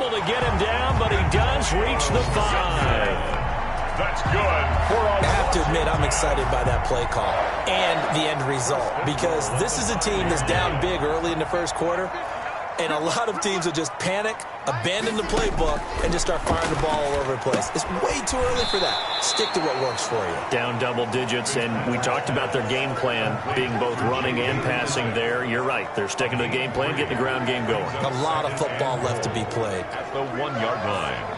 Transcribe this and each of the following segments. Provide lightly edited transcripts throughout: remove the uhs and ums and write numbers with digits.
able to get him down, but he does reach the 5. That's good. I have to admit, I'm excited by that play call and the end result, because this is a team that's down big early in the first quarter, and a lot of teams will just panic, abandon the playbook, and just start firing the ball all over the place. It's way too early for that. Stick to what works for you. Down double digits, and we talked about their game plan being both running and passing there. You're right. They're sticking to the game plan, getting the ground game going. A lot of football left to be played. At the 1-yard line.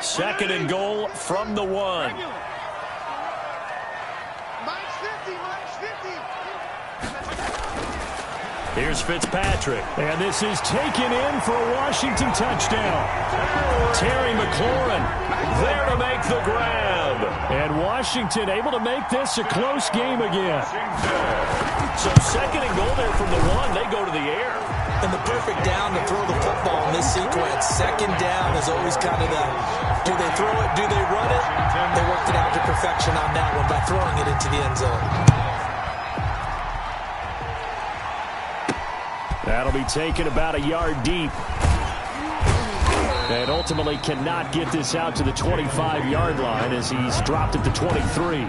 Second and goal from the 1. Here's Fitzpatrick. And this is taken in for a Washington touchdown. Terry McLaurin there to make the grab. And Washington able to make this a close game again. So second and goal there from the 1. They go to the air. And the perfect down to throw the football in this sequence. Second down is always kind of the, do they throw it, do they run it? They worked it out to perfection on that one by throwing it into the end zone. That'll be taken about a yard deep. And ultimately cannot get this out to the 25-yard line as he's dropped at the 23.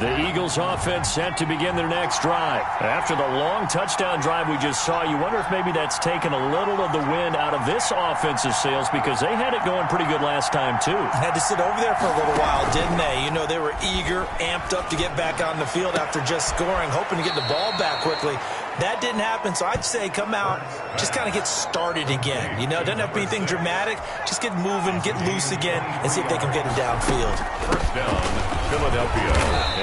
The Eagles offense set to begin their next drive. After the long touchdown drive we just saw, you wonder if maybe that's taken a little of the wind out of this offensive sails, because they had it going pretty good last time too. Had to sit over there for a little while, didn't they? You know, they were eager, amped up to get back on the field after just scoring, hoping to get the ball back quickly. That didn't happen, so I'd say come out, just kind of get started again. You know, it doesn't have to be anything dramatic. Just get moving, get loose again, and see if they can get it downfield. First down, Philadelphia.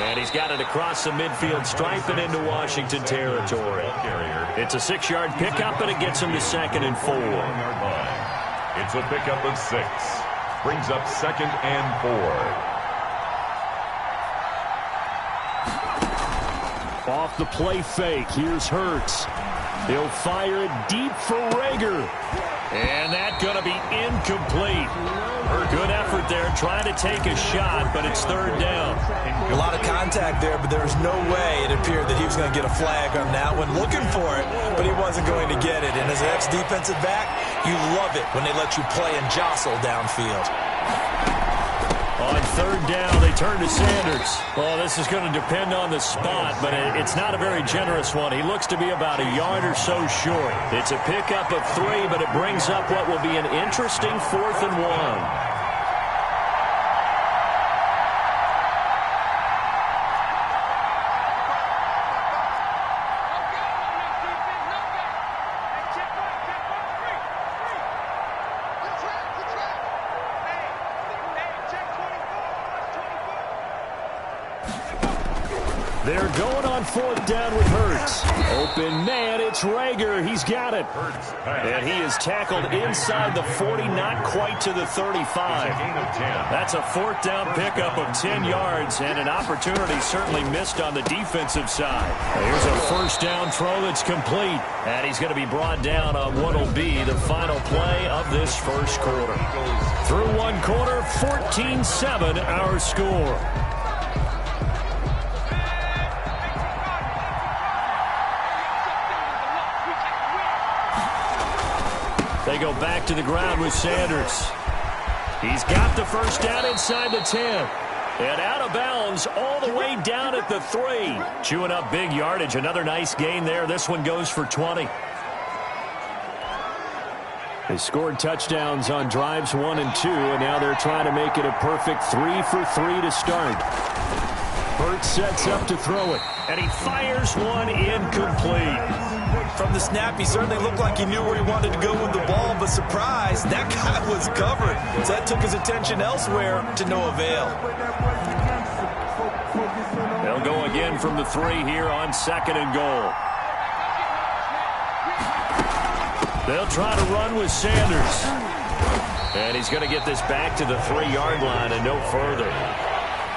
And he's got it across the midfield stripe and into Washington territory. It's a 6-yard pickup, and it gets him to second and 4. It's a pickup of 6. Brings up second and 4. Off the play fake, here's Hurts. He'll fire it deep for Rager. And that's going to be incomplete. Good effort there, trying to take a shot, but it's third down. A lot of contact there, but there was no way it appeared that he was going to get a flag on that one. Looking for it, but he wasn't going to get it. And as an ex-defensive back, you love it when they let you play and jostle downfield. On third down, they turn to Sanders. Well, this is going to depend on the spot, but it's not a very generous one. He looks to be about a yard or so short. It's a pickup of 3, but it brings up what will be an interesting 4th and 1. They're going on 4th down with Hurts. Open man, it's Rager. He's got it. And he is tackled inside the 40, not quite to the 35. That's a 4th down pickup of 10 yards, and an opportunity certainly missed on the defensive side. Here's a first down throw that's complete. And he's going to be brought down on what will be the final play of this first quarter. Through one quarter, 14-7 our score. They go back to the ground with Sanders. He's got the first down inside the 10. And out of bounds all the way down at the 3. Chewing up big yardage. Another nice gain there. This one goes for 20. They scored touchdowns on drives 1 and 2, and now they're trying to make it a perfect 3 for 3 to start. Hurts sets up to throw it, and he fires one incomplete. From the snap, he certainly looked like he knew where he wanted to go with the ball, but surprise, that guy was covered. So that took his attention elsewhere to no avail. They'll go again from the 3 here on second and goal. They'll try to run with Sanders. And he's going to get this back to the 3-yard line and no further.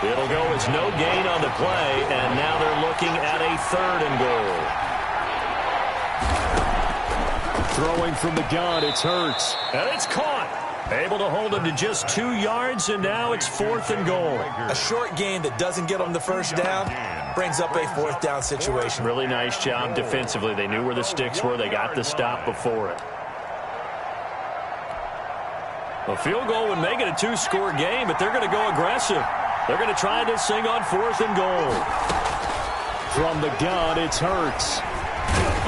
It'll go as no gain on the play, and now they're looking at a 3rd and goal. Throwing from the gun, it's Hurts. And it's caught. Able to hold him to just 2 yards, and now it's 4th and goal. A short gain that doesn't get them the first down brings up a 4th down situation. Really nice job defensively. They knew where the sticks were. They got the stop before it. A field goal would make it a 2-score game, but they're going to go aggressive. They're going to try this thing on 4th and goal. From the gun, it's Hurts.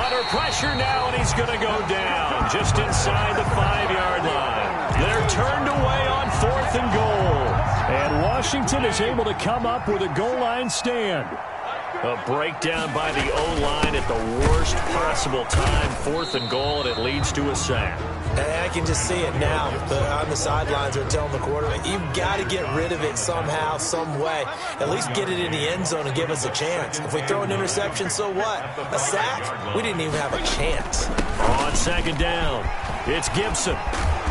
Under pressure now, and he's going to go down just inside the 5-yard line. They're turned away on 4th and goal. And Washington is able to come up with a goal line stand. A breakdown by the O-line at the worst possible time. 4th and goal, and it leads to a sack. And I can just see it now. On the sidelines, they're telling the quarterback, you've got to get rid of it somehow, some way. At least get it in the end zone and give us a chance. If we throw an interception, so what? A sack? We didn't even have a chance. On 2nd down, it's Gibson.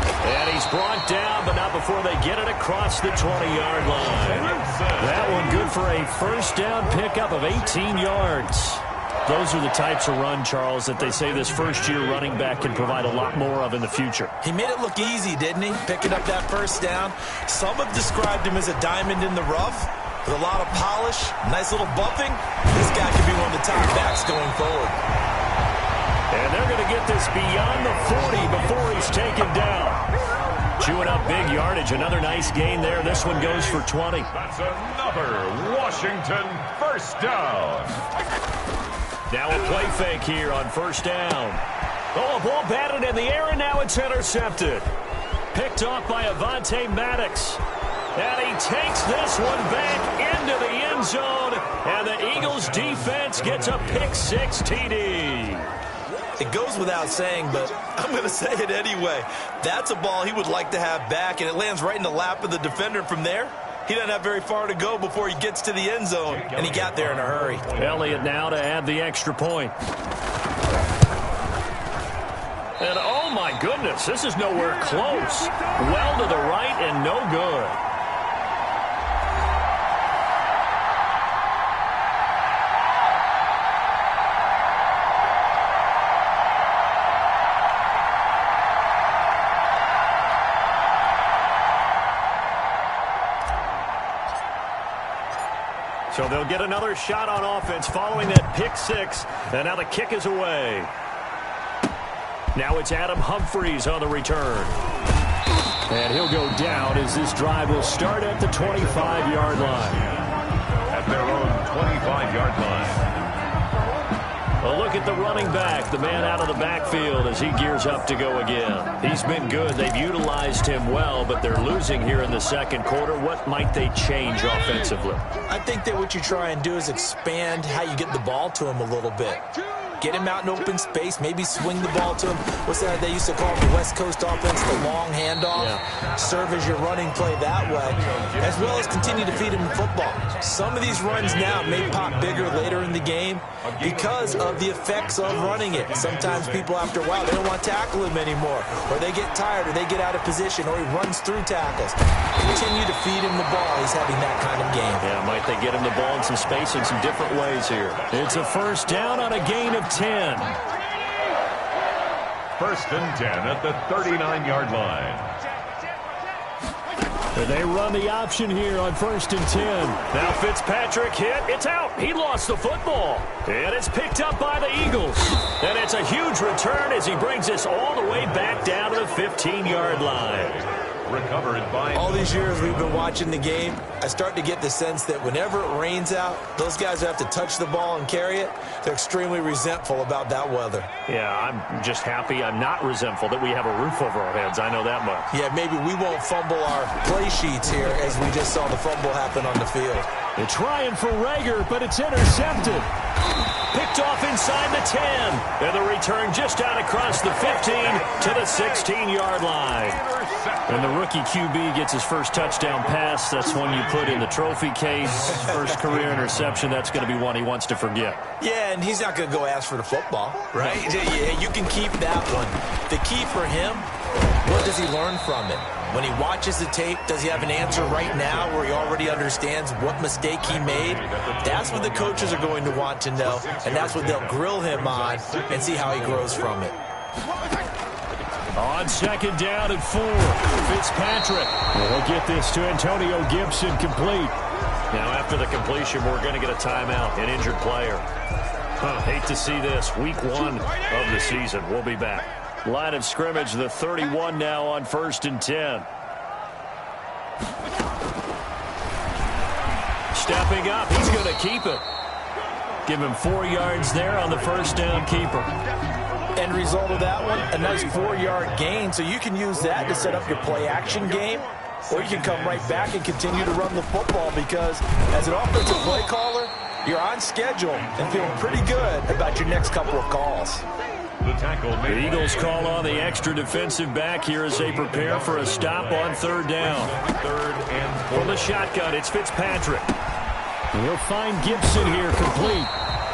And he's brought down, but not before they get it across the 20-yard line. That one good for a 1st down pickup of 18 yards. Those are the types of run, Charles, that they say this first-year running back can provide a lot more of in the future. He made it look easy, didn't he? Picking up that 1st down. Some have described him as a diamond in the rough with a lot of polish, nice little bumping. This guy could be one of the top backs going forward. And they're going to get this beyond the 40 before he's taken down. Chewing up big yardage. Another nice gain there. This one goes for 20. That's another Washington 1st down. Now a play fake here on 1st down. Oh, a ball batted in the air, and now it's intercepted. Picked off by Avonte Maddox. And he takes this one back into the end zone. And the Eagles defense gets a pick-6 TD. It goes without saying, but I'm going to say it anyway. That's a ball he would like to have back, and it lands right in the lap of the defender from there. He doesn't have very far to go before he gets to the end zone, and he got there in a hurry. Elliott now to add the extra point. And oh my goodness, this is nowhere close. Well to the right and no good. So they'll get another shot on offense following that pick-6, and now the kick is away. Now it's Adam Humphries on the return. And he'll go down as this drive will start at the 25-yard line. At their own 25-yard line. A look at the running back, the man out of the backfield as he gears up to go again. He's been good. They've utilized him well, but they're losing here in the 2nd quarter. What might they change offensively? I think that what you try and do is expand how you get the ball to him a little bit. Get him out in open space, maybe swing the ball to him. What's that they used to call the West Coast offense, the long handoff? Yeah. Serve as your running play that way, as well as continue to feed him football. Some of these runs now may pop bigger later in the game because of the effects of running it. Sometimes people, after a while, they don't want to tackle him anymore, or they get tired, or they get out of position, or he runs through tackles. Continue to feed him the ball. He's having that kind of game. Yeah, might they get him the ball in some space in some different ways here. It's a 1st down on a gain of 10. 1st and 10 at the 39-yard line. And they run the option here on 1st and 10. Now Fitzpatrick hit. It's out. He lost the football. And it's picked up by the Eagles. And it's a huge return as he brings us all the way back down to the 15-yard line. Recovered by... All these years we've been watching the game, I start to get the sense that whenever it rains out, those guys who have to touch the ball and carry it, they're extremely resentful about that weather. Yeah, I'm just happy I'm not resentful that we have a roof over our heads. I know that much. Yeah, maybe we won't fumble our play sheets here as we just saw the fumble happen on the field. They're trying for Rager, but it's intercepted. Picked off inside the 10. And the return just out across the 15 to the 16-yard line. And the rookie QB gets his first touchdown pass. That's one you put in the trophy case. First career interception, that's going to be one he wants to forget. Yeah, and he's not going to go ask for the football, right? Yeah, you can keep that one. The key for him, what does he learn from it? When he watches the tape, does he have an answer right now where he already understands what mistake he made? That's what the coaches are going to want to know, and that's what they'll grill him on and see how he grows from it. On second down and 4, Fitzpatrick will get this to Antonio Gibson complete. Now after the completion, we're going to get a timeout, an injured player. Hate to see this. Week 1 of the season. We'll be back. Line of scrimmage, the 31 now on 1st and 10. Stepping up, he's going to keep it. Give him 4 yards there on the first down keeper. End result of that one, a nice 4-yard gain, so you can use that to set up your play-action game, or you can come right back and continue to run the football because as an offensive play caller, you're on schedule and feeling pretty good about your next couple of calls. The Eagles call on the extra defensive back here as they prepare for a stop on 3rd down. From the shotgun, it's Fitzpatrick. He'll find Gibson here complete.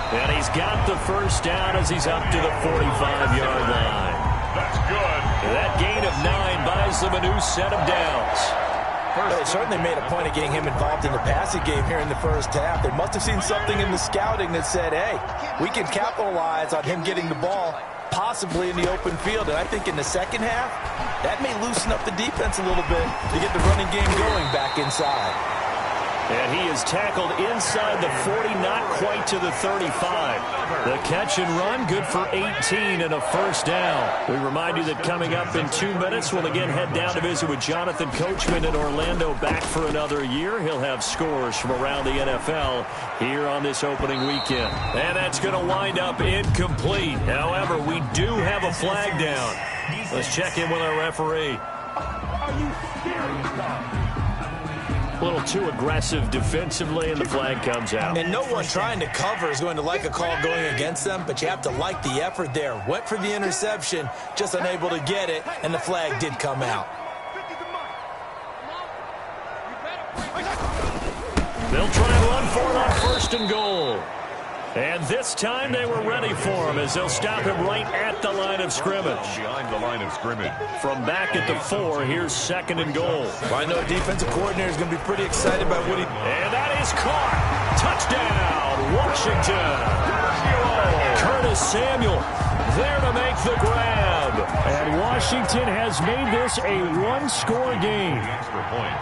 And he's got the first down as he's up to the 45-yard line. That's good. That gain of 9 buys them a new set of downs. They certainly made a point of getting him involved in the passing game here in the first half. They must have seen something in the scouting that said, hey, we can capitalize on him getting the ball possibly in the open field. And I think in the second half, that may loosen up the defense a little bit to get the running game going back inside. And he is tackled inside the 40, not quite to the 35. The catch and run, good for 18 and a first down. We remind you that coming up in 2 minutes, we'll again head down to visit with Jonathan Coachman in Orlando, back for another year. He'll have scores from around the NFL here on this opening weekend. And that's going to wind up incomplete. However, we do have a flag down. Let's check in with our referee. Are you serious? A little too aggressive defensively, and the flag comes out. And no one trying to cover is going to like a call going against them, but you have to like the effort there. Went for the interception, just unable to get it, and the flag did come out. They'll try and run for it on 1st and goal. And this time they were ready for him as they'll stop him right at the line of scrimmage. Behind the line of scrimmage. From back at the 4, here's 2nd and goal. Well, I know defensive coordinator is going to be pretty excited about what he... And that is caught. Touchdown, Washington. Curtis Samuel there to make the grab. And Washington has made this a 1-score game. Extra point.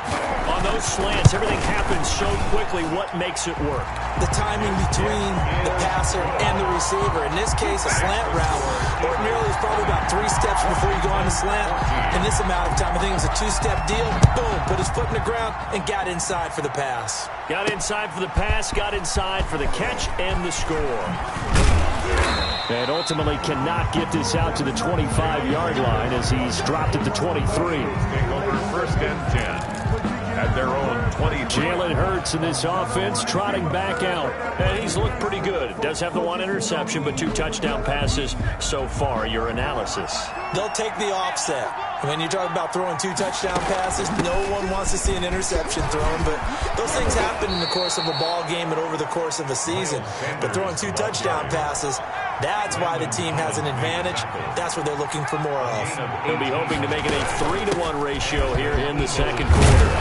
On those slants, everything happens so quickly. What makes it work? The timing between the passer and the receiver. In this case, a slant route ordinarily is probably about 3 steps before you go on the slant. In this amount of time, I think it was a 2-step deal. Boom, put his foot in the ground and got inside for the pass. Got inside for the pass, got inside for the catch and the score. And ultimately cannot get this out to the 25-yard line as he's dropped at the 23. Take over 1st and 10. At their own 20. Jalen Hurts in this offense trotting back out. And he's looked pretty good. Does have the 1 interception, but 2 touchdown passes so far. Your analysis. They'll take the offset. When you talk about throwing 2 touchdown passes, no one wants to see an interception thrown, but those things happen in the course of a ball game and over the course of a season. But throwing 2 touchdown passes, that's why the team has an advantage. That's what they're looking for more of. He'll be hoping to make it a 3-to-1 ratio here in the 2nd quarter.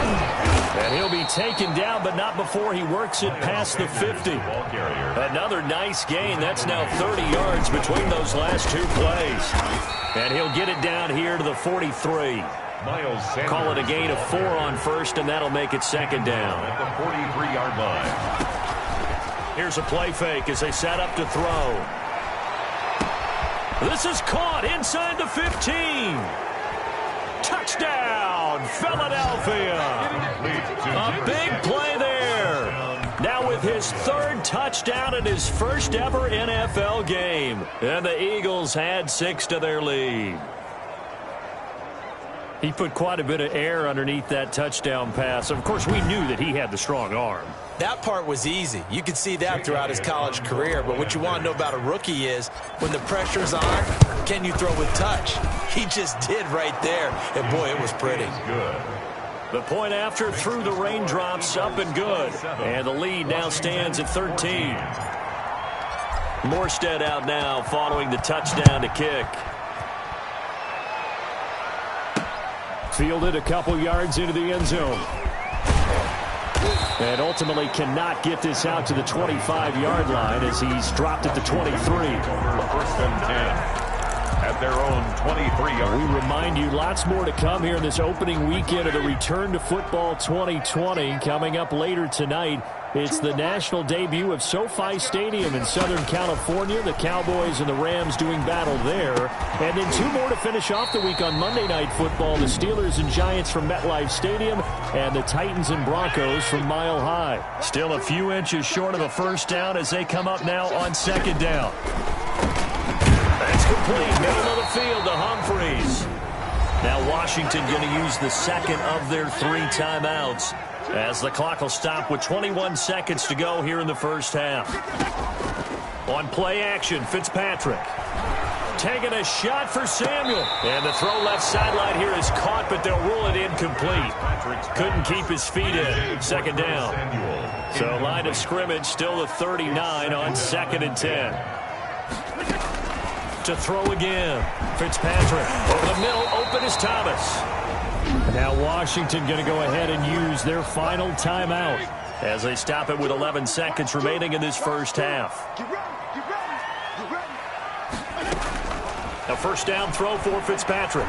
And he'll be taken down, but not before he works it past the 50. Another nice gain. That's now 30 yards between those last 2 plays. And he'll get it down here to the 43. Call it a gain of 4 on 1st, and that'll make it 2nd down. At the 43-yard line. Here's a play fake as they set up to throw. This is caught inside the 15. Touchdown, Philadelphia. A big play there. Now with his 3rd touchdown in his first ever NFL game. And the Eagles had 6 to their lead. He put quite a bit of air underneath that touchdown pass. Of course, we knew that he had the strong arm. That part was easy. You could see that throughout his college career. But what you want to know about a rookie is when the pressure's on, can you throw with touch? He just did right there. And, boy, it was pretty. Good. The point after through the raindrops, up and good. And the lead now stands at 13. Morstead out now following the touchdown to kick. Fielded a couple yards into the end zone. And ultimately cannot get this out to the 25-yard line as he's dropped at the 23. First and 10. At their own 23-yard. We remind you lots more to come here in this opening weekend of the Return to Football 2020. Coming up later tonight, it's the national debut of SoFi Stadium in Southern California. The Cowboys and the Rams doing battle there. And then two more to finish off the week on Monday Night Football. The Steelers and Giants from MetLife Stadium and the Titans and Broncos from Mile High. Still a few inches short of a first down as they come up now on second down. That's complete. Middle of the field to Humphreys. Now Washington going to use the second of their 3 timeouts as the clock will stop with 21 seconds to go here in the first half. On play action, Fitzpatrick. Taking a shot for Samuel. And the throw left sideline here is caught, but they'll rule it incomplete. Couldn't keep his feet in. Second down. So line of scrimmage still the 39 on 2nd and 10. To throw again. Fitzpatrick over the middle. Open is Thomas. Now Washington going to go ahead and use their final timeout as they stop it with 11 seconds remaining in this first half. A first down throw for Fitzpatrick.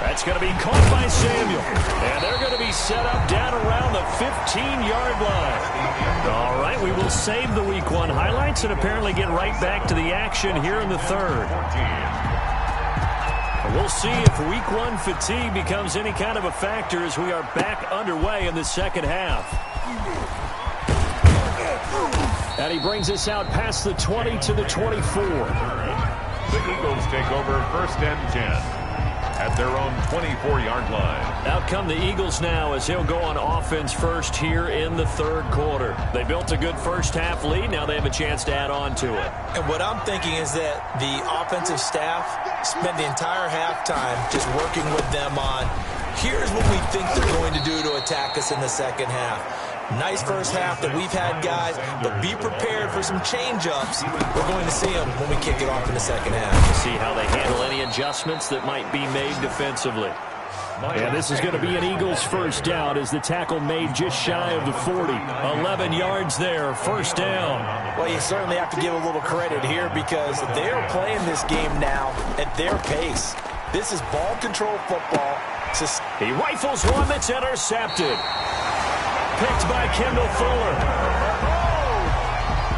That's going to be caught by Samuel. And they're going to be set up down around the 15-yard line. All right, we will save the Week 1 highlights and apparently get right back to the action here in the third. We'll see if Week 1 fatigue becomes any kind of a factor as we are back underway in the second half. And he brings us out past the 20 to the 24. The Eagles take over first and 10. At their own 24-yard line. Out come the Eagles now as he'll go on offense first here in the third quarter. They built a good first half lead. Now they have a chance to add on to it. And what I'm thinking is that the offensive staff spent the entire halftime just working with them on, here's what we think they're going to do to attack us in the second half. Nice first half that we've had, guys, but be prepared for some change-ups. We're going to see them when we kick it off in the second half. See how they handle any adjustments that might be made defensively. And this is going to be an Eagles first down as the tackle made just shy of the 40. 11 yards there, first down. Well, you certainly have to give a little credit here because they're playing this game now at their pace. This is ball control football. He rifles one that's intercepted. Picked by Kendall Fuller.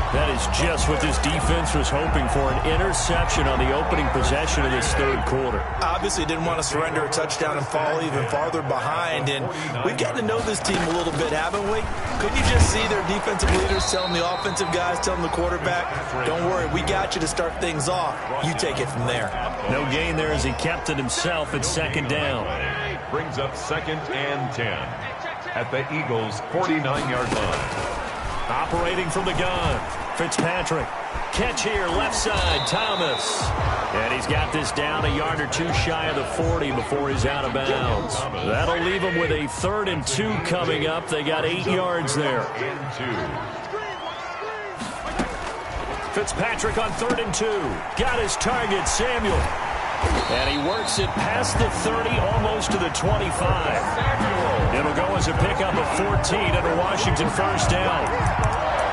That is just what this defense was hoping for, an interception on the opening possession of this third quarter. Obviously didn't want to surrender a touchdown and fall even farther behind, and we've gotten to know this team a little bit, haven't we? Couldn't you just see their defensive leaders telling the offensive guys, telling the quarterback, don't worry, we got you to start things off. You take it from there. No gain there as he kept it himself at second down. Brings up 2nd and 10. At the Eagles' 49-yard line. Operating from the gun, Fitzpatrick. Catch here, left side, Thomas. And he's got this down a yard or two shy of the 40 before he's out of bounds. That'll leave him with a 3rd and 2 coming up. They got 8 yards there. Fitzpatrick on 3rd and 2. Got his target, Samuel. And he works it past the 30, almost to the 25. It'll go as a pickup of 14 and a Washington first down.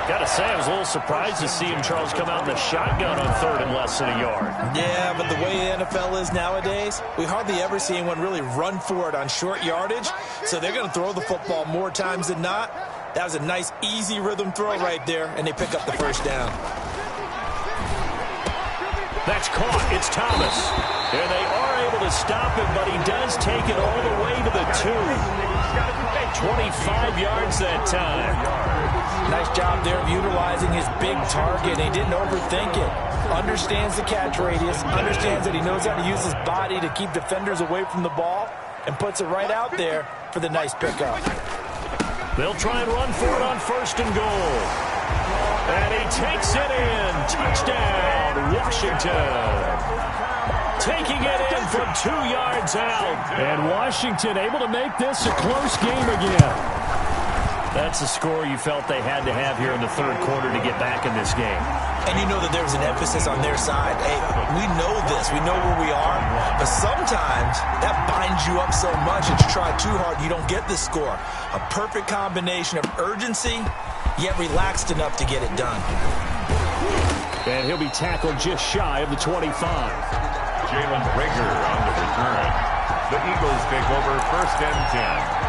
Got to say, I was a little surprised to see him, Charles, come out in the shotgun on 3rd and less than a yard. Yeah, but the way the NFL is nowadays, we hardly ever see anyone really run for it on short yardage. So they're going to throw the football more times than not. That was a nice, easy rhythm throw right there, and they pick up the first down. That's caught. It's Thomas. And they are able to stop him, but he does take it all the way to the 2. 25 yards that time. Nice job there of utilizing his big target. He didn't overthink it. Understands the catch radius. Understands that he knows how to use his body to keep defenders away from the ball. And puts it right out there for the nice pickup. They'll try and run for it on 1st and goal. And he takes it in. Touchdown, Washington. Taking it in from 2 yards out. And Washington able to make this a close game again. That's a score you felt they had to have here in the third quarter to get back in this game. And you know that there's an emphasis on their side. Hey, we know this. We know where we are. But sometimes that binds you up so much that you try too hard, you don't get the score. A perfect combination of urgency, yet relaxed enough to get it done. And he'll be tackled just shy of the 25. Jalen Rager on the return. The Eagles take over 1st and 10.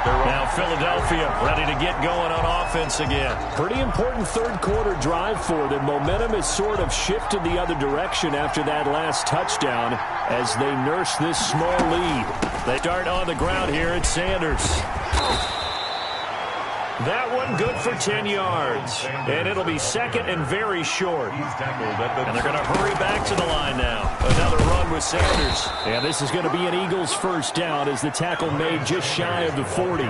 Now Philadelphia ready to get going on offense again. Pretty important third-quarter drive for them. Momentum has sort of shifted the other direction after that last touchdown as they nurse this small lead. They start on the ground here at Sanders. That one good for 10 yards. And it'll be second and very short. And they're going to hurry back to the line now. Another run with Sanders. And this is going to be an Eagles first down as the tackle made just shy of the 40.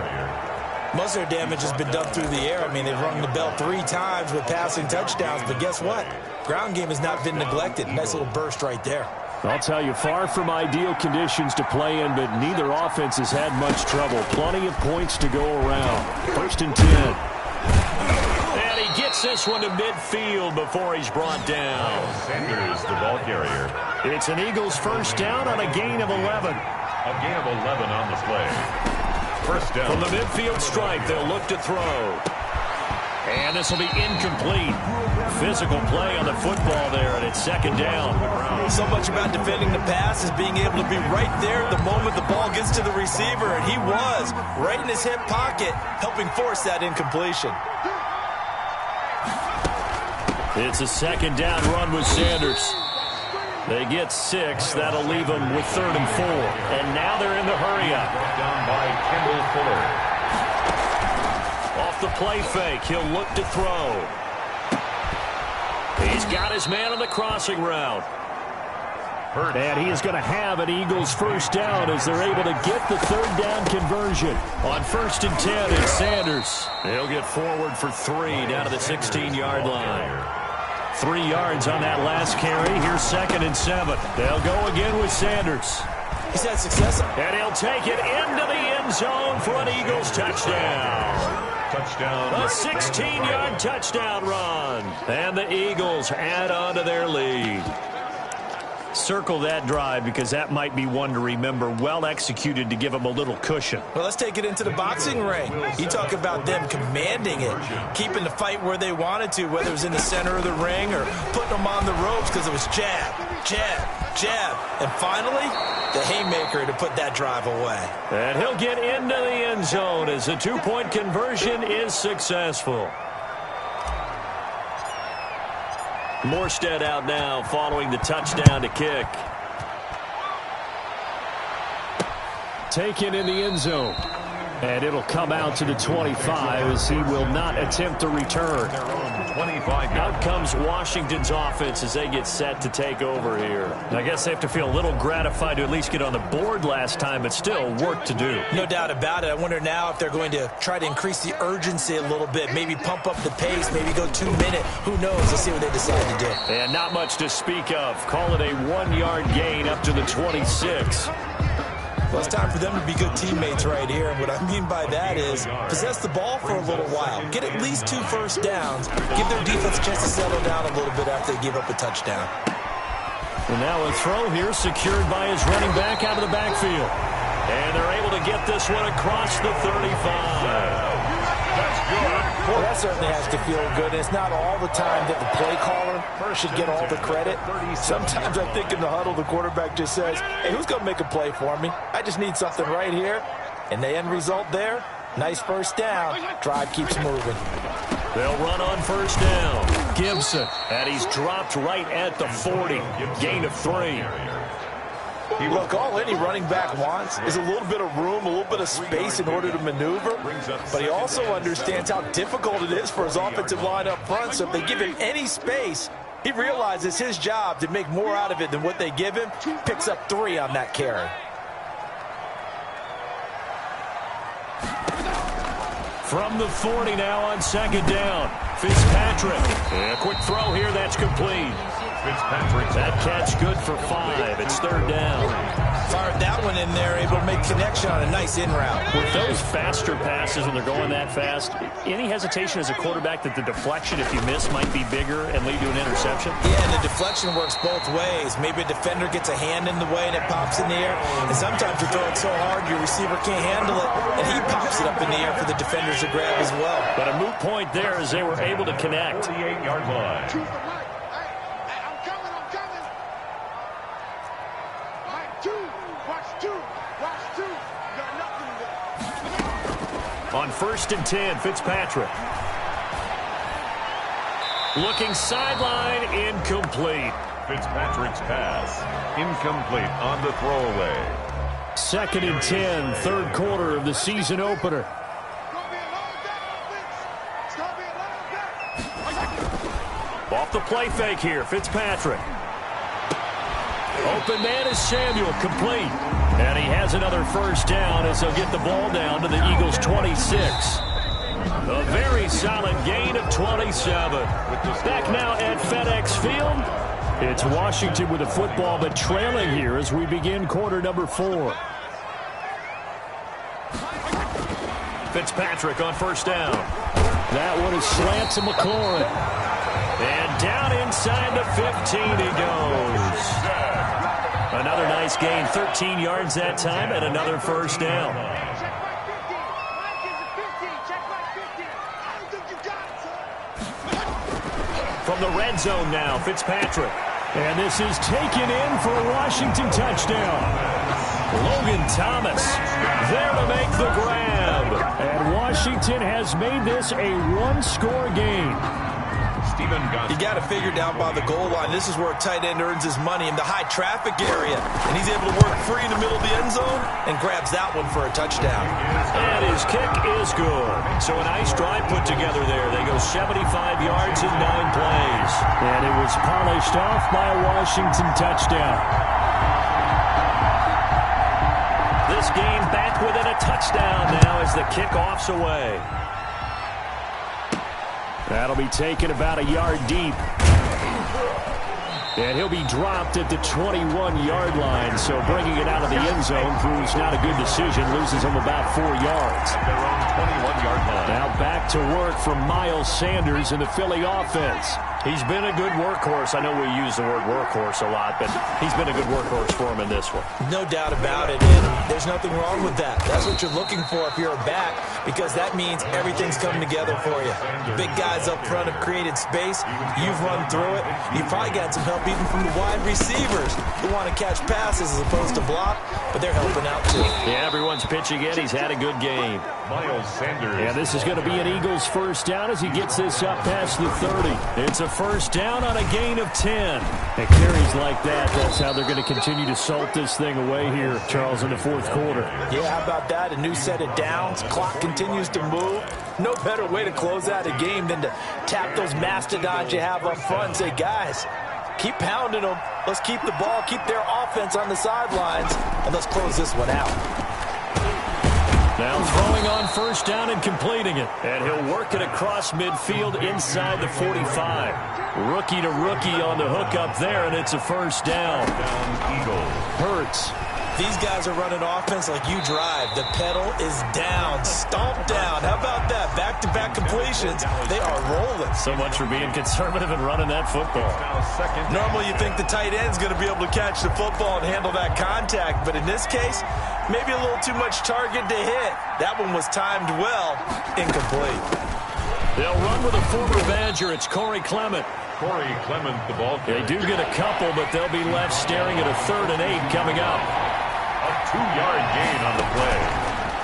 Most of their damage has been done through the air. I mean, they've rung the bell 3 times with passing touchdowns. But guess what? Ground game has not been neglected. Nice little burst right there. I'll tell you, far from ideal conditions to play in, but neither offense has had much trouble. Plenty of points to go around. 1st and 10. And he gets this one to midfield before he's brought down. Sanders, the ball carrier. It's an Eagles first down on a gain of 11. A gain of 11 on the play. 1st down. From the midfield stripe, they'll look to throw. And this will be incomplete. Physical play on the football there, and it's 2nd down. So much about defending the pass is being able to be right there the moment the ball gets to the receiver, and he was right in his hip pocket, helping force that incompletion. It's a 2nd down run with Sanders. They get 6. That'll leave them with 3rd and 4. And now they're in the hurry-up. Down by Kendall Fuller. Off the play fake, he'll look to throw. He's got his man on the crossing route. And he is going to have an Eagles first down as they're able to get the 3rd down conversion. On 1st and 10, it's Sanders. He'll get forward for 3 down to the 16-yard line. 3 yards on that last carry. Here's 2nd and 7. They'll go again with Sanders. He's had success. And he'll take it into the end zone for an Eagles touchdown. Touchdown. A 16-yard touchdown run. And the Eagles add on to their lead. Circle that drive because that might be one to remember. Well executed to give them a little cushion. Well, let's take it into the boxing ring. You talk about them commanding it, keeping the fight where they wanted to, whether it was in the center of the ring or putting them on the ropes because it was jab, jab, jab. And finally, the haymaker to put that drive away. And he'll get into the end zone as the 2-point conversion is successful. Morstead out now following the touchdown to kick. Taken in the end zone. And it'll come out to the 25 as he will not attempt to return. 25. Out comes Washington's offense as they get set to take over here. I guess they have to feel a little gratified to at least get on the board last time, but still work to do. No doubt about it. I wonder now if they're going to try to increase the urgency a little bit, maybe pump up the pace, maybe go 2-minute. Who knows? Let's see what they decide to do. And not much to speak of. Call it a 1-yard gain up to the 26. Well, it's time for them to be good teammates right here. And what I mean by that is possess the ball for a little while. Get at least 2 first downs. Give their defense a chance to settle down a little bit after they give up a touchdown. And now a throw here secured by his running back out of the backfield. And they're able to get this one across the 35. That's good. Well, that certainly has to feel good. It's not all the time that the play caller should get all the credit. Sometimes I think in the huddle, the quarterback just says, hey, who's going to make a play for me? I just need something right here. And the end result there, nice first down. Drive keeps moving. They'll run on first down. Gibson, and he's dropped right at the 40. Gain of 3. Look, all any running back wants is a little bit of room, a little bit of space in order to maneuver. But he also understands how difficult it is for his offensive line up front. So if they give him any space, he realizes his job to make more out of it than what they give him. Picks up 3 on that carry. From the 40 now on 2nd down. Fitzpatrick. And a quick throw here, that's complete. That catch good for 5. It's third down. Fired that one in there, able to make connection on a nice in route. With those faster passes when they're going that fast, any hesitation as a quarterback that the deflection, if you miss, might be bigger and lead to an interception? Yeah, and the deflection works both ways. Maybe a defender gets a hand in the way and it pops in the air. And sometimes you throw it so hard your receiver can't handle it, and he pops it up in the air for the defenders to grab as well. But a moot point there as they were able to connect. 48-yard line. On 1st and 10, Fitzpatrick. Looking sideline, incomplete. Fitzpatrick's pass, incomplete on the throwaway. 2nd and 10, third quarter of the season opener. Off the play fake here, Fitzpatrick. Open man is Samuel, complete. And he has another first down as they'll get the ball down to the Eagles' 26. A very solid gain of 27. Back now at FedEx Field. It's Washington with the football, but trailing here as we begin quarter number 4. Fitzpatrick on first down. That one is slant to McLaurin. And down inside the 15 he goes. Another nice gain, 13 yards that time, and another first down. From the red zone now, Fitzpatrick. And this is taken in for a Washington touchdown. Logan Thomas there to make the grab. And Washington has made this a one-score game. You got to figure down by the goal line. This is where a tight end earns his money in the high traffic area. And he's able to work free in the middle of the end zone and grabs that one for a touchdown. And his kick is good. So a nice drive put together there. They go 75 yards in 9 plays. And it was polished off by a Washington touchdown. This game back within a touchdown now as the kickoff's away. That'll be taken about a yard deep. And he'll be dropped at the 21-yard line. So bringing it out of the end zone proves not a good decision. Loses him about 4 yards. Their own 21-yard line. Now back to work for Miles Sanders in the Philly offense. He's been a good workhorse. I know we use the word workhorse a lot, but he's been a good workhorse for him in this one. No doubt about it, and there's nothing wrong with that. That's what you're looking for if you're a back, because that means everything's coming together for you. Big guys up front have created space. You've run through it. You've probably got some help even from the wide receivers who want to catch passes as opposed to block, but they're helping out too. Yeah, everyone's pitching in. He's had a good game. Miles Sanders. And this is going to be an Eagles first down as he gets this up past the 30. It's a first down on a gain of 10. And carries like that, that's how they're going to continue to salt this thing away here, Charles, in the fourth quarter. Yeah, how about that? A new set of downs. Clock continues to move. No better way to close out a game than to tap those mastodons you have up front and say, guys, keep pounding them. Let's keep the ball, keep their offense on the sidelines, and let's close this one out. Now throwing on first down and completing it. And he'll work it across midfield inside the 45. Rookie to rookie on the hook up there, and it's a first down. Hurts. These guys are running offense like you drive. The pedal is down, stomped down. How about that? Back-to-back completions. They are rolling. So much for being conservative and running that football. Normally you think the tight end's going to be able to catch the football and handle that contact, but in this case, maybe a little too much target to hit. That one was timed well. Incomplete. They'll run with a former Badger. It's Corey Clement. Corey Clement, the ball carrier. They do get a couple, but they'll be left staring at a 3rd and 8 coming up. A 2-yard gain on the play.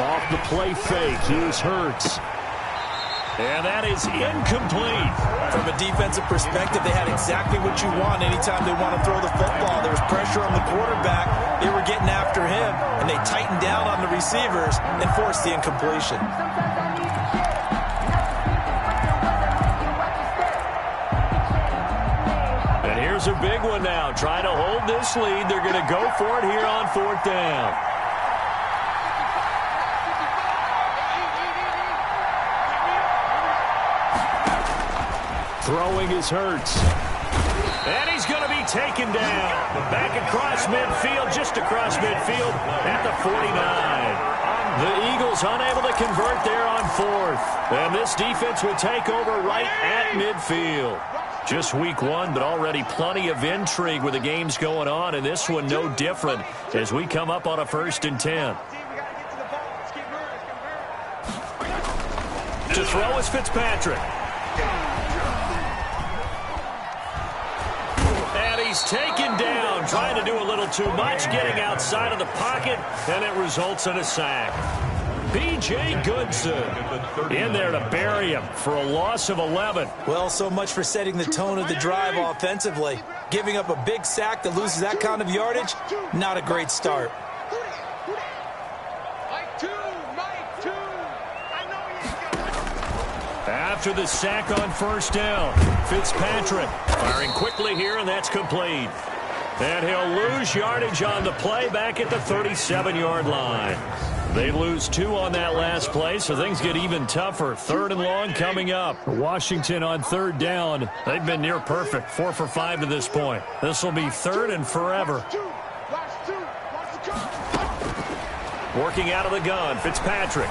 Off the play fake, here's Hurts. And that is incomplete. From a defensive perspective, they had exactly what you want anytime they want to throw the football. There was pressure on the quarterback. They were getting after him, and they tightened down on the receivers and forced the incompletion. And here's a big one now. Trying to hold this lead. They're going to go for it here on 4th down. Throwing is Hurts. And he's going to be taken down. Back across midfield, just across midfield at the 49. The Eagles unable to convert there on fourth. And this defense will take over right at midfield. Just week one, but already plenty of intrigue with the games going on, and this one no different as we come up on a 1st and 10. To throw is Fitzpatrick. And he's taken down, trying to do a little too much, getting outside of the pocket, and it results in a sack. B.J. Goodson in there to bury him for a loss of 11. Well, so much for setting the tone of the drive offensively. Giving up a big sack that loses that kind of yardage, not a great start. After the sack on 1st down, Fitzpatrick firing quickly here, and that's complete. And he'll lose yardage on the play back at the 37-yard line. They lose 2 on that last play, so things get even tougher. 3rd and long coming up. Washington on 3rd down. They've been near perfect, 4 for 5 to this point. This will be 3rd and forever. Working out of the gun, Fitzpatrick.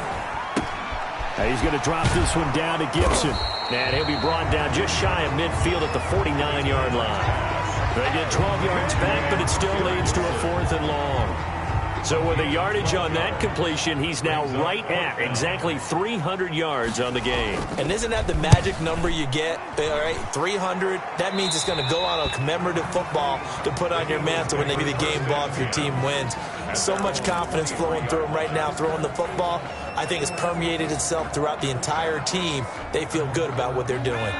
He's going to drop this one down to Gibson. And he'll be brought down just shy of midfield at the 49-yard line. They get 12 yards back, but it still leads to a 4th and long. So with a yardage on that completion, he's now right at exactly 300 yards on the game. And isn't that the magic number you get? All right, 300. That means it's going to go on a commemorative football to put on your mantle when they give the game ball if your team wins. So much confidence flowing through him right now, throwing the football. I think it's permeated itself throughout the entire team. They feel good about what they're doing.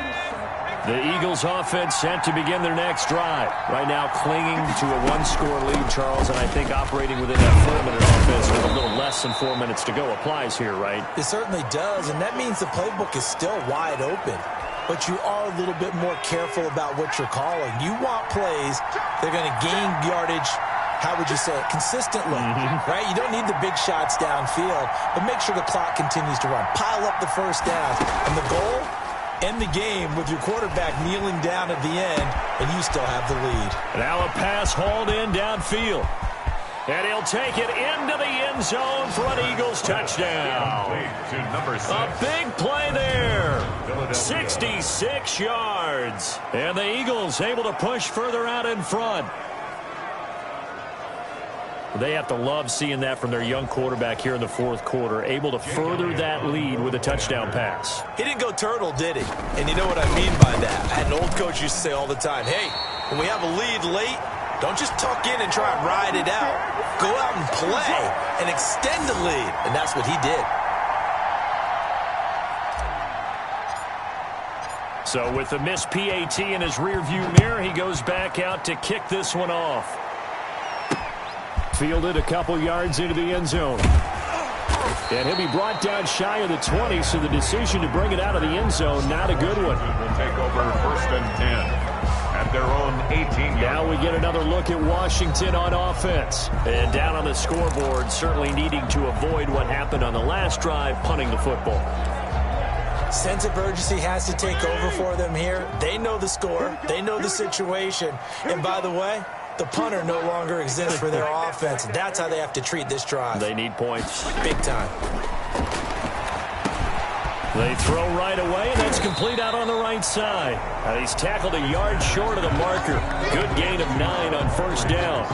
The Eagles offense set to begin their next drive. Right now clinging to a 1-score lead, Charles, and I think operating within that 4-minute offense with a little less than 4 minutes to go applies here, right? It certainly does, and that means the playbook is still wide open. But you are a little bit more careful about what you're calling. You want plays that are going to gain yardage, how would you say it, consistently, right? You don't need the big shots downfield, but make sure the clock continues to run. Pile up the first downs, and the goal, end the game with your quarterback kneeling down at the end, and you still have the lead. Now a pass hauled in downfield. And he'll take it into the end zone for an Eagles touchdown. A big play there. 66 yards. And the Eagles able to push further out in front. They have to love seeing that from their young quarterback here in the 4th quarter, able to further that lead with a touchdown pass. He didn't go turtle, did he? And you know what I mean by that. I had an old coach used to say all the time, hey, when we have a lead late, don't just tuck in and try and ride it out. Go out and play and extend the lead. And that's what he did. So with the missed PAT in his rearview mirror, he goes back out to kick this one off. Fielded a couple yards into the end zone. And he'll be brought down shy of the 20, so the decision to bring it out of the end zone, not a good one. Will take over 1st and 10 at their own 18. Now we get another look at Washington on offense. And down on the scoreboard, certainly needing to avoid what happened on the last drive, punting the football. Sense of urgency has to take over for them here. They know the score. They know the situation. And by the way, the punter no longer exists for their offense. That's how they have to treat this drive. They need points. Big time. They throw right away, and that's complete out on the right side. He's tackled a yard short of the marker. Good gain of 9 on 1st down.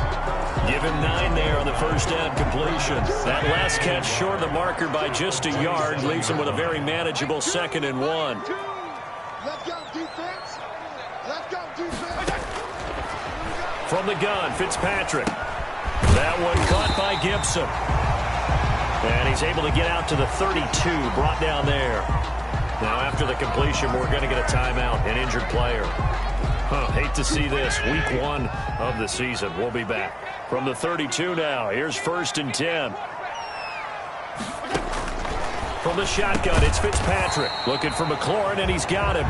Give him 9 there on the 1st down completion. That last catch short of the marker by just a yard leaves him with a very manageable 2nd and 1. Let's go, defense. Let's go, defense. From the gun, Fitzpatrick. That one caught by Gibson. And he's able to get out to the 32, brought down there. Now after the completion, we're going to get a timeout, an injured player. Hate to see this. Week 1 of the season. We'll be back. From the 32 now, here's 1st and 10. From the shotgun, it's Fitzpatrick. Looking for McLaurin, and he's got him.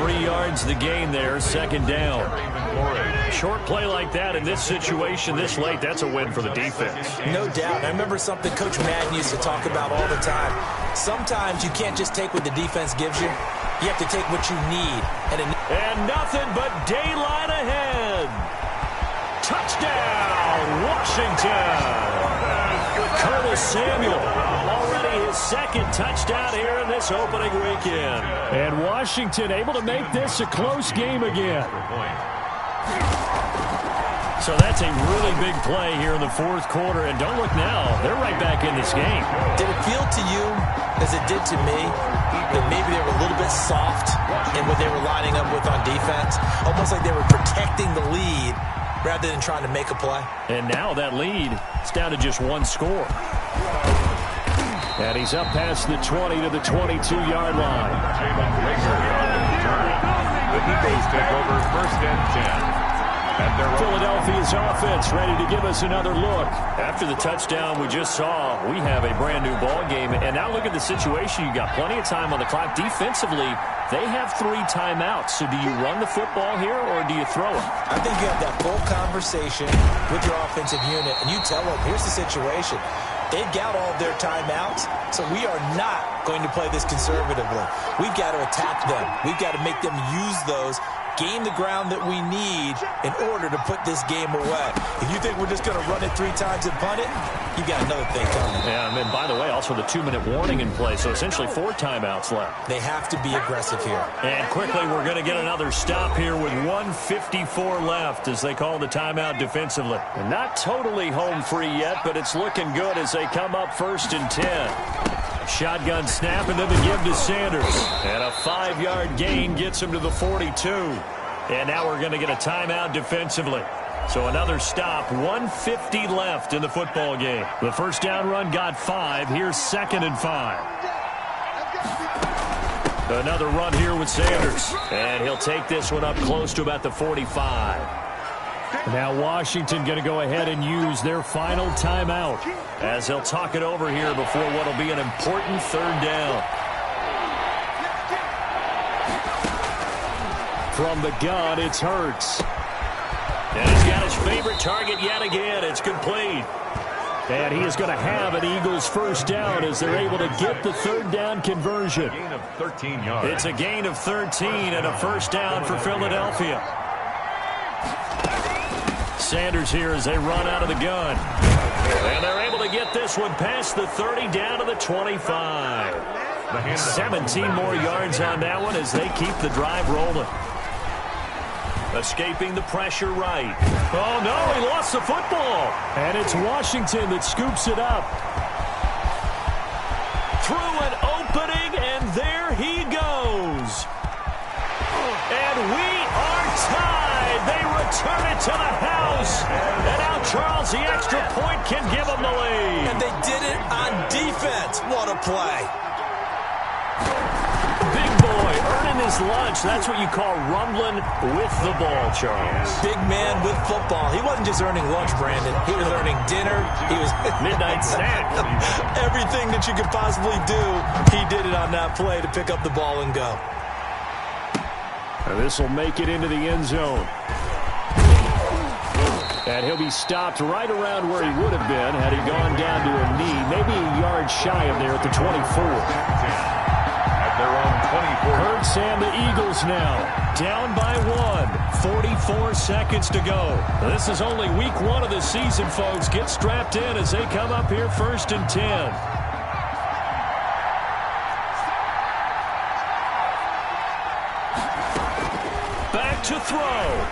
3 yards the gain there, 2nd down. Short play like that in this situation this late, that's a win for the defense. No doubt. I remember something Coach Madden used to talk about all the time. Sometimes you can't just take what the defense gives you. You have to take what you need. And nothing but daylight ahead. Touchdown, Washington. Curtis Samuel, already his second touchdown here in this opening weekend. And Washington able to make this a close game again. So that's a really big play here in the fourth quarter. And don't look now, they're right back in this game. Did it feel to you, as it did to me, that maybe they were a little bit soft in what they were lining up with on defense? Almost like they were protecting the lead rather than trying to make a play. And now that lead is down to just one score. And he's up past the 20 to the 22-yard line. The Eagles take over first and 10. Philadelphia's offense ready to give us another look. After the touchdown we just saw, we have a brand new ball game. And now look at the situation. You got plenty of time on the clock. Defensively, they have 3 timeouts. So do you run the football here or do you throw it? I think you have that full conversation with your offensive unit, and you tell them, here's the situation. They've got all of their timeouts, so we are not going to play this conservatively. We've got to attack them. We've got to make them use those, gain the ground that we need in order to put this game away. If you think we're just going to run it 3 times and punt it, you got another thing coming. Yeah, and by the way, also the 2-minute warning in play, so essentially 4 timeouts left. They have to be aggressive here. And quickly, we're going to get another stop here with 1:54 left as they call the timeout defensively. And not totally home free yet, but it's looking good as they come up first and 10. Shotgun snap, and then the give to Sanders. And a 5-yard gain gets him to the 42. And now we're going to get a timeout defensively. So another stop, 1:50 left in the football game. The first down run got 5. Here's 2nd and 5. Another run here with Sanders. And he'll take this one up close to about the 45. Now Washington going to go ahead and use their final timeout as they'll talk it over here before what will be an important 3rd down. From the gun, it's Hurts. And he's got his favorite target yet again. It's complete. And he is going to have an Eagles first down as they're able to get the 3rd down conversion. Gain of 13 yards. It's a gain of 13 and a first down for Philadelphia. Sanders here as they run out of the gun. And they're able to get this one past the 30 down to the 25. 17 more yards on that one as they keep the drive rolling. Escaping the pressure right. Oh, no, he lost the football. And it's Washington that scoops it up. Through an opening, and there he goes. And we are tied. They return it to the house. And now Charles, the extra point, can give them the lead. And they did it on defense. What a play. Big boy earning his lunch. That's what you call rumbling with the ball, Charles. Big man with football. He wasn't just earning lunch, Brandon. He was earning dinner. He was midnight snack. Everything that you could possibly do, he did it on that play to pick up the ball and go. And this will make it into the end zone. And he'll be stopped right around where he would have been had he gone down to a knee, maybe a yard shy of there at the 24. Their own 24. Hurts and the Eagles now down by 1. 44 seconds to go. This is only week 1 of the season, folks. Get strapped in as they come up here 1st and 10. Back to throw.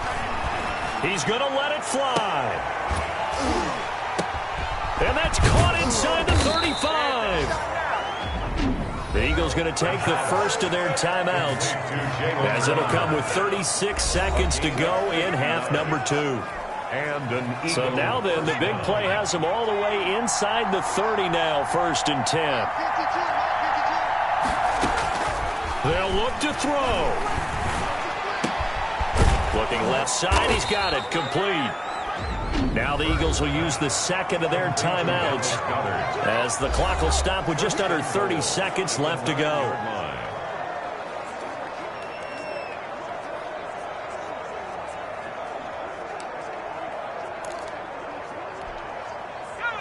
He's going to let it fly. And that's caught inside the 35. The Eagles going to take the first of their timeouts as it'll come with 36 seconds to go in half number 2. So now then, the big play has them all the way inside the 30 now, 1st and 10. They'll look to throw. Looking left side, he's got it, complete. Now the Eagles will use the second of their timeouts as the clock will stop with just under 30 seconds left to go.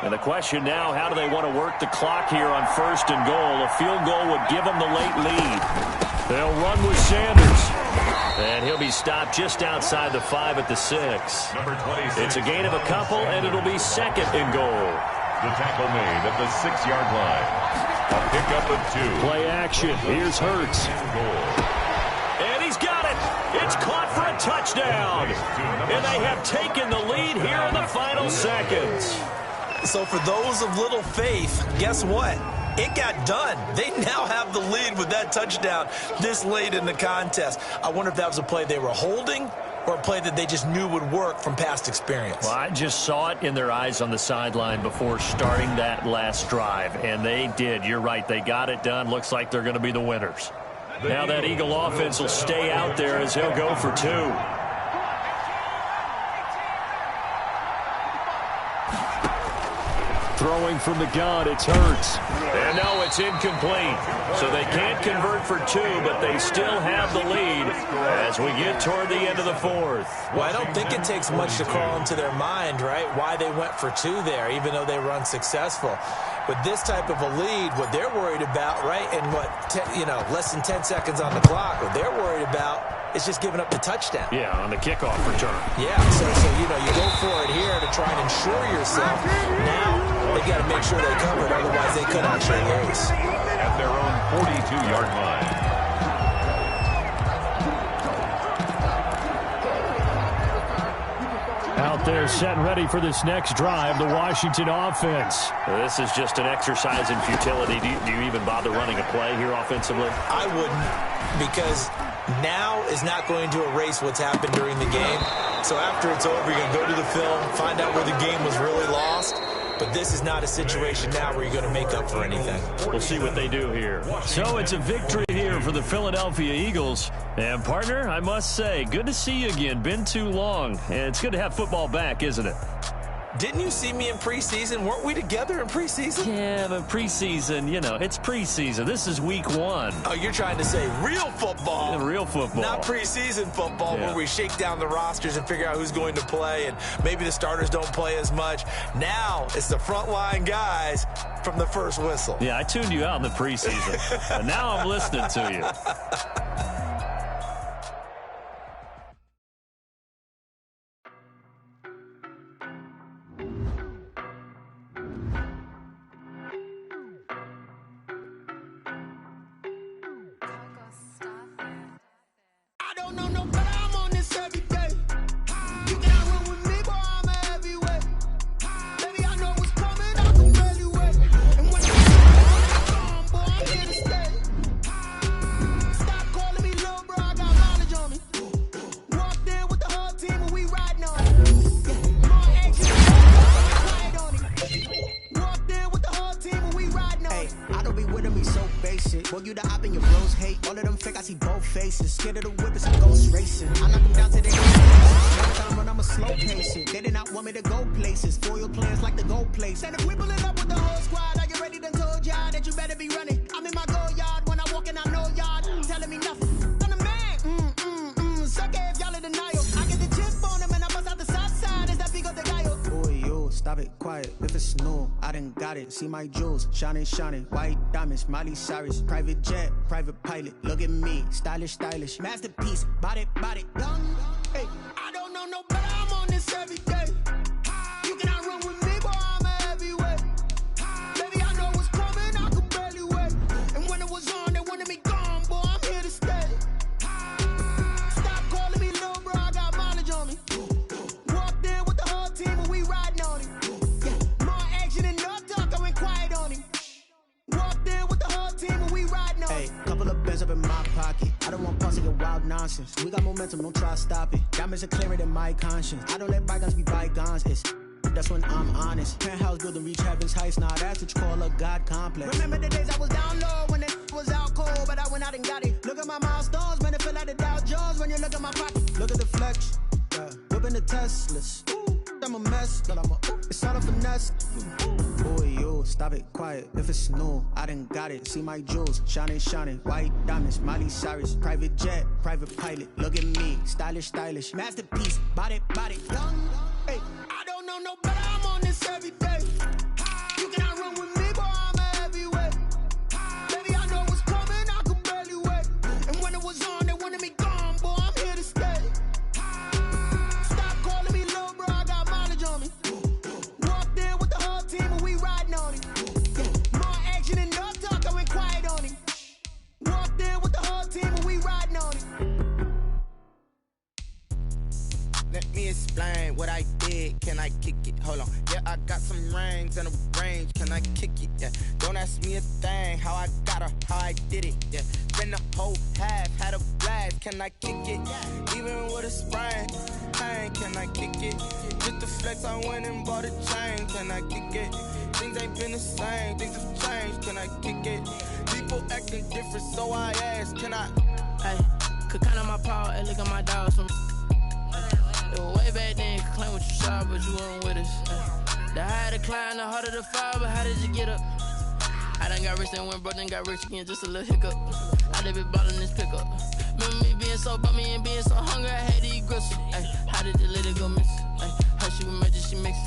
And the question now, how do they want to work the clock here on 1st and goal? A field goal would give them the late lead. They'll run with Sanders. And he'll be stopped just outside the 5 at the 6. Number 26. It's a gain of a couple, and it'll be second and goal. The tackle made at the 6-yard line. A pickup of 2. Play action. Here's Hurts. And he's got it. It's caught for a touchdown. And they have taken the lead here in the final seconds. So for those of little faith, guess what? It got done. They now have the lead with that touchdown this late in the contest. I wonder if that was a play they were holding or a play that they just knew would work from past experience. Well, I just saw it in their eyes on the sideline before starting that last drive, and they did. You're right. They got it done. Looks like they're going to be the winners. Now that Eagle offense will stay out there as he'll go for 2. Throwing from the gun, it's Hurts. And no, it's incomplete. So they can't convert for 2, but they still have the lead as we get toward the end of the 4th. Well, I don't think it takes much to crawl into their mind, right, why they went for 2 there, even though they were unsuccessful. With this type of a lead, what they're worried about, right, and less than 10 seconds on the clock, what they're worried about is just giving up the touchdown. Yeah, on the kickoff return. Yeah, so you go for it here to try and ensure yourself. Now they've got to make sure they cover it, otherwise they could actually lose. At their own 42-yard line. Out there set and ready for this next drive, the Washington offense. This is just an exercise in futility. Do you even bother running a play here offensively? I wouldn't, because now is not going to erase what's happened during the game. So after it's over, you're going to go to the film, find out where the game was really lost. But this is not a situation now where you're going to make up for anything. We'll see what they do here. So it's a victory here for the Philadelphia Eagles. And, partner, I must say, good to see you again. Been too long. And it's good to have football back, isn't it? Didn't you see me in preseason? Weren't we together in preseason? Yeah, but preseason, it's preseason. This is week 1. Oh, you're trying to say real football. Yeah, real football. Not preseason football where we shake down the rosters and figure out who's going to play, and maybe the starters don't play as much. Now it's the frontline guys from the first whistle. Yeah, I tuned you out in the preseason. And now I'm listening to you. See my jewels, shining, shining, white diamonds, Miley Cyrus, private jet, private pilot, look at me, stylish, stylish, masterpiece, body, young, hey, I don't know no better, I'm on this every day, you cannot run with me, boy, I'm a heavyweight, baby, I know what's coming, I could barely wait, and when it was on, they wanted me gone, boy, I'm here to stay, stop calling me little bro, I got mileage on me, walked in with the whole team and we riding on it. Up in my pocket. I don't want pussy or wild nonsense. We got momentum, don't try to stop it. Diamonds are clearer than my conscience. I don't let bygones be bygones. That's when I'm honest. Penthouse building, reach heaven's heights. Now that's what you call a God complex. Remember the days I was down low when it was out cold, but I went out and got it. Look at my milestones, man, it feel like the Dow Jones when you look at my pocket. Look at the flex, whipping the Teslas. I'm a mess, but it's all a finesse. Boy, you stop it, quiet. If it's new, I done got it. See my jewels, shining, shining, white diamonds, Miley Cyrus, private jet, private pilot. Look at me, stylish, stylish, masterpiece, body, young. Hey, I don't know no better. I'm on this every day. You cannot run with me, boy. I'm a heavyweight. Baby, I know what's coming. I could barely wait. And when Yeah, I got some rings and a range. Can I kick it? Yeah. Don't ask me a thing. How I got her, how I did it. Yeah. Spend the whole half, had a blast. Can I kick it? Even with a sprain, pain. Can I kick it? Just the flex, I went and bought a chain. Can I kick it? Things ain't been the same. Things have changed. Can I kick it? People acting different, so I ask. Can I? Hey, could count on my power and look at my dogs from. It was way back then, could claim what you saw, but you weren't with us. The higher the climb, the harder the fall, but how did you get up? I done got rich and went broke, then got rich again, just a little hiccup. I done been ballin' this pickup. Remember me being so bummy and being so hungry, I had to eat gristle. Ay, how did you let it go miss? Ay, how she was magic, she mixed.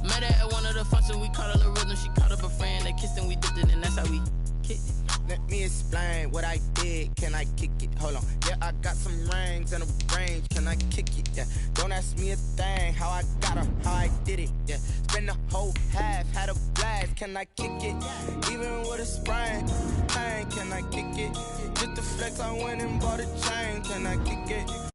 Met her at one of the functions, we caught a little rhythm, she caught up a friend, they kissed and we dipped it, and that's how we kicked it. Let me explain what I did. Can I kick it? Hold on. Yeah, I got some rings and a range. Can I kick it? Yeah. Don't ask me a thing. How I got her, how I did it. Yeah. Spend the whole half, had a blast. Can I kick it? Even with a sprain, pain. Can I kick it? Just the flex, I went and bought a chain. Can I kick it?